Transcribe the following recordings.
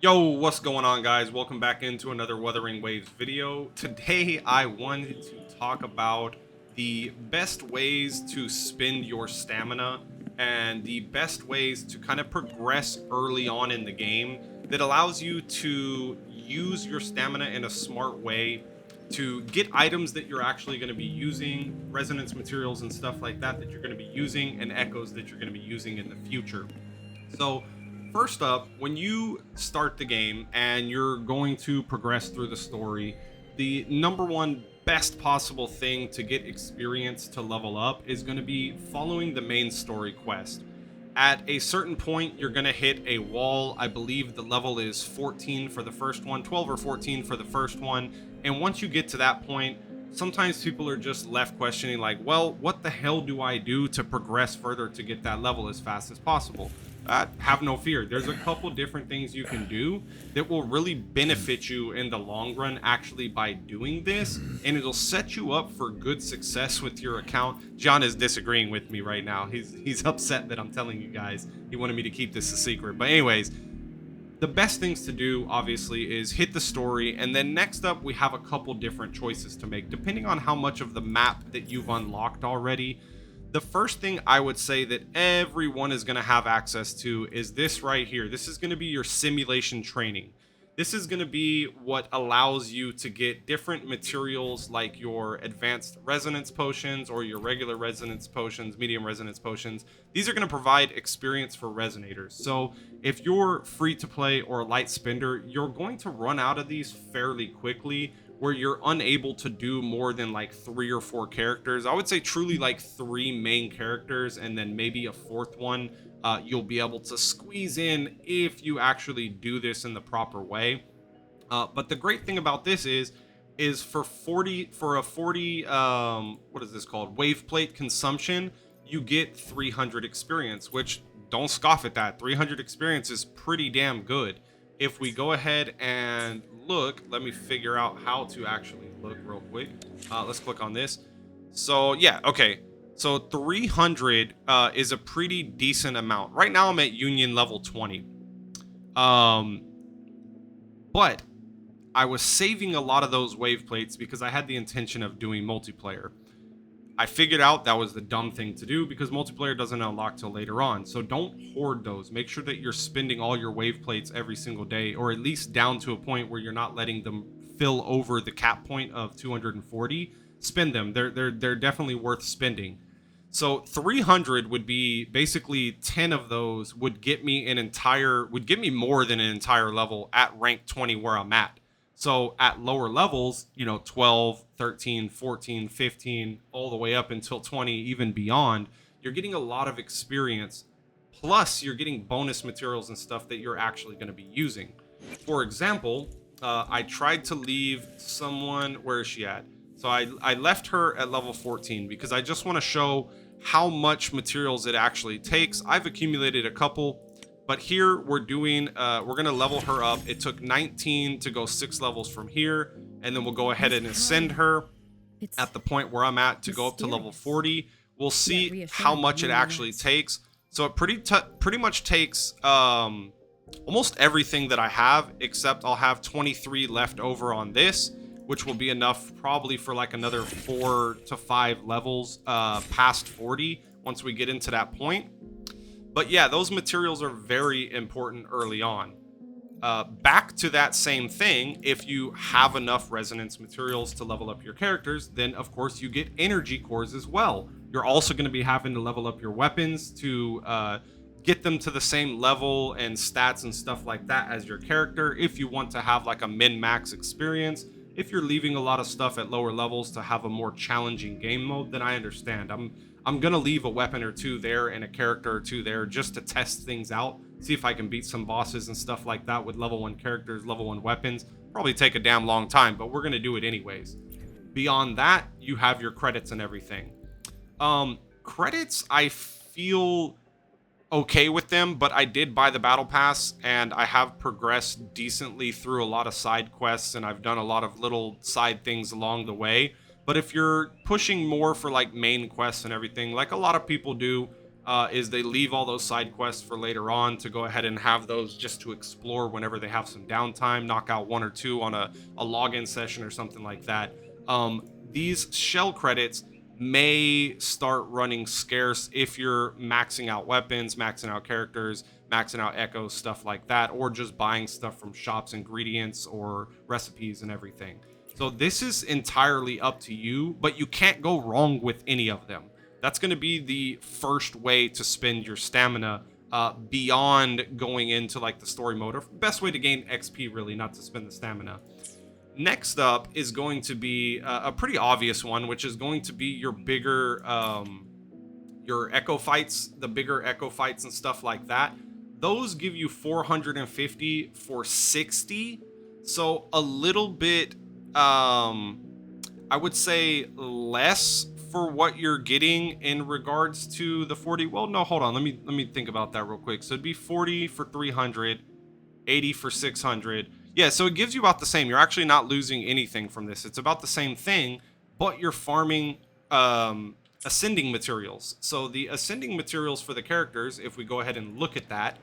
Yo, what's going on, guys? Welcome back into another Wuthering Waves video. Today, I wanted to talk about the best ways to spend your stamina and the best ways to kind of progress early on in the game that allows you to use your stamina in a smart way to get items that you're actually going to be using, resonance materials and stuff like that that you're going to be using, and echoes that you're going to be using in the future. So, first up, when you start the game and you're going to progress through the story, the number one best possible thing to get experience to level up is going to be following the main story quest. At a certain point, you're going to hit a wall. I believe the level is 14 for the first one, 12 or 14 for the first one. And once you get to that point, sometimes people are just left questioning, like, well, what the hell do I do to progress further to get that level as fast as possible? Have no fear. There's a couple different things you can do that will really benefit you in the long run actually by doing this, and it'll set you up for good success with your account. John is disagreeing with me right now. He's upset that I'm telling you guys. He wanted me to keep this a secret. But anyways, the best things to do obviously is hit the story, and then next up we have a couple different choices to make depending on how much of the map that you've unlocked already. The first thing I would say that everyone is going to have access to is this right here. This is going to be your simulation training. This is going to be what allows you to get different materials like your advanced resonance potions or your regular resonance potions, medium resonance potions. These are going to provide experience for resonators. So if you're free to play or a light spender, you're going to run out of these fairly quickly, where you're unable to do more than like 3 or 4 characters. I would say truly like 3 main characters and then maybe a fourth one. You'll be able to squeeze in if you actually do this in the proper way. But the great thing about this is for a 40 what is this called, wave plate consumption, you get 300 experience, which, don't scoff at that. 300 experience is pretty damn good. If we go ahead and look, let me figure out how to actually look real quick. Let's click on this. So yeah, okay. So 300 is a pretty decent amount. Right now I'm at Union level 20. Um, but I was saving a lot of those wave plates because I had the intention of doing multiplayer. I figured out that was the dumb thing to do because multiplayer doesn't unlock till later on. So don't hoard those. Make sure that you're spending all your wave plates every single day, or at least down to a point where you're not letting them fill over the cap point of 240. Spend them. They're definitely worth spending. So 300 would be basically 10 of those would get me more than an entire level at rank 20 where I'm at. So at lower levels, 12, 13, 14, 15, all the way up until 20, even beyond, you're getting a lot of experience. Plus, you're getting bonus materials and stuff that you're actually going to be using. For example, I tried to leave someone, where is she at? So I left her at level 14 because I just want to show how much materials it actually takes. I've accumulated a couple, but here we're gonna level her up. It took 19 to go 6 levels from here, and then we'll go ahead and ascend her at the point where I'm at to go up to level 40. We'll see how much it actually takes. So it pretty much takes almost everything that I have, except I'll have 23 left over on this, which will be enough probably for like another 4 to 5 levels past 40 once we get into that point. But yeah, those materials are very important early on. Back to that same thing, if you have enough resonance materials to level up your characters, then of course you get energy cores as well. You're also going to be having to level up your weapons to get them to the same level and stats and stuff like that as your character, if you want to have like a min-max experience. If you're leaving a lot of stuff at lower levels to have a more challenging game mode, then I understand. I'm gonna leave a weapon or two there and a character or two there just to test things out, see if I can beat some bosses and stuff like that with level 1 characters, level 1 weapons. Probably take a damn long time, but we're gonna do it anyways. Beyond that, you have your credits and everything. Credits, I feel okay with them, but I did buy the battle pass and I have progressed decently through a lot of side quests, and I've done a lot of little side things along the way. But if you're pushing more for like main quests and everything, like a lot of people do, is they leave all those side quests for later on to go ahead and have those just to explore whenever they have some downtime, knock out 1 or 2 on a login session or something like that. These shell credits may start running scarce if you're maxing out weapons, maxing out characters, maxing out echoes, stuff like that, or just buying stuff from shops, ingredients, or recipes and everything. So this is entirely up to you, but you can't go wrong with any of them. That's going to be the first way to spend your stamina, beyond going into like the story mode, or best way to gain XP, really, not to spend the stamina. Next up is going to be a pretty obvious one, which is going to be your bigger, your echo fights, the bigger echo fights and stuff like that. Those give you 450 for 60. So a little bit, I would say less for what you're getting in regards to the 40. Well, no, hold on. Let me think about that real quick. So it'd be 40 for 300, 80 for 600. Yeah, so it gives you about the same. You're actually not losing anything from this. It's about the same thing, but you're farming ascending materials. So the ascending materials for the characters, if we go ahead and look at that,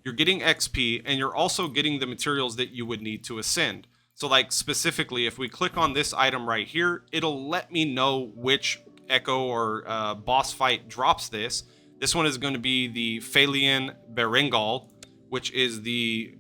you're getting XP, and you're also getting the materials that you would need to ascend. So like specifically, if we click on this item right here, it'll let me know which echo or boss fight drops this. This one is going to be the Phalian Berengal, which is the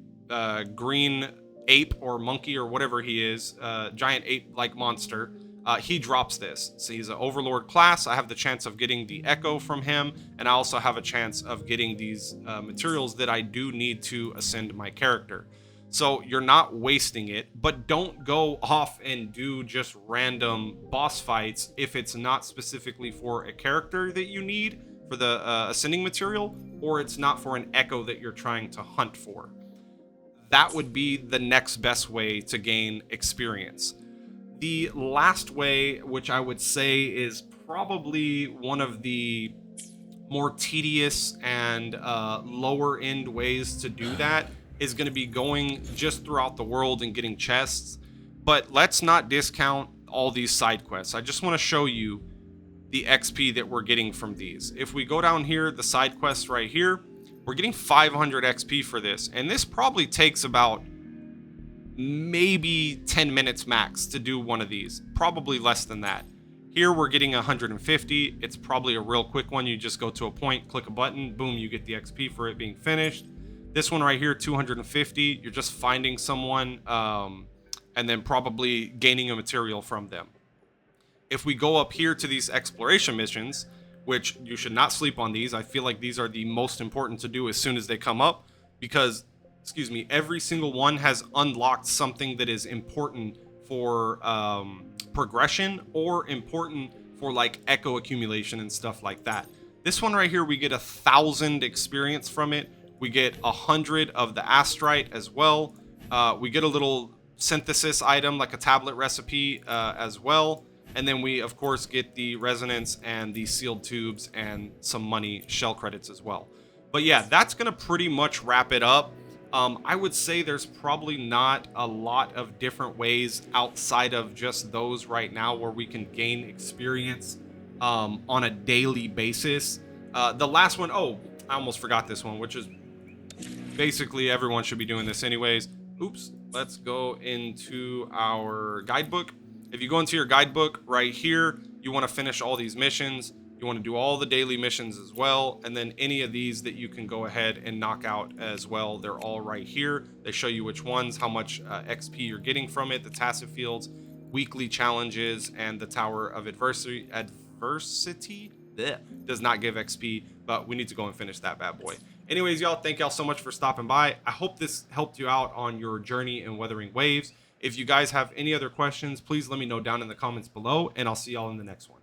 green ape or monkey or whatever he is, giant ape-like monster. He drops this. So he's an overlord class. I have the chance of getting the echo from him, and I also have a chance of getting these materials that I do need to ascend my character. So you're not wasting it, but don't go off and do just random boss fights if it's not specifically for a character that you need for the ascending material, or it's not for an echo that you're trying to hunt for. That would be the next best way to gain experience. The last way, which I would say is probably one of the more tedious and lower end ways to do that, is going to be going just throughout the world and getting chests. But let's not discount all these side quests. I just want to show you the XP that we're getting from these. If we go down here, the side quests right here, we're getting 500 XP for this, and this probably takes about maybe 10 minutes max to do one of these, probably less than that. Here we're getting 150. It's probably a real quick one. You just go to a point, click a button, boom, you get the XP for it being finished. This one right here, 250. You're just finding someone and then probably gaining a material from them. If we go up here to these exploration missions, which you should not sleep on these, I feel like these are the most important to do as soon as they come up, because, excuse me, every single one has unlocked something that is important for progression, or important for like echo accumulation and stuff like that. This one right here, we get 1,000 experience from it. We get 100 of the astrite as well. We get a little synthesis item, like a tablet recipe as well. And then we, of course, get the resonance and the sealed tubes and some money shell credits as well. But yeah, that's going to pretty much wrap it up. I would say there's probably not a lot of different ways outside of just those right now where we can gain experience on a daily basis. The last one, oh, I almost forgot this one, which is basically everyone should be doing this anyways. Oops, let's go into our guidebook. If you go into your guidebook right here, you want to finish all these missions. You want to do all the daily missions as well, and then any of these that you can go ahead and knock out as well. They're all right here. They show you which ones, how much XP you're getting from it, the tacit fields, weekly challenges, and the Tower of Adversity bleh, does not give XP, but we need to go and finish that bad boy. Anyways, y'all, thank y'all so much for stopping by. I hope this helped you out on your journey in Wuthering Waves. If you guys have any other questions, please let me know down in the comments below, and I'll see y'all in the next one.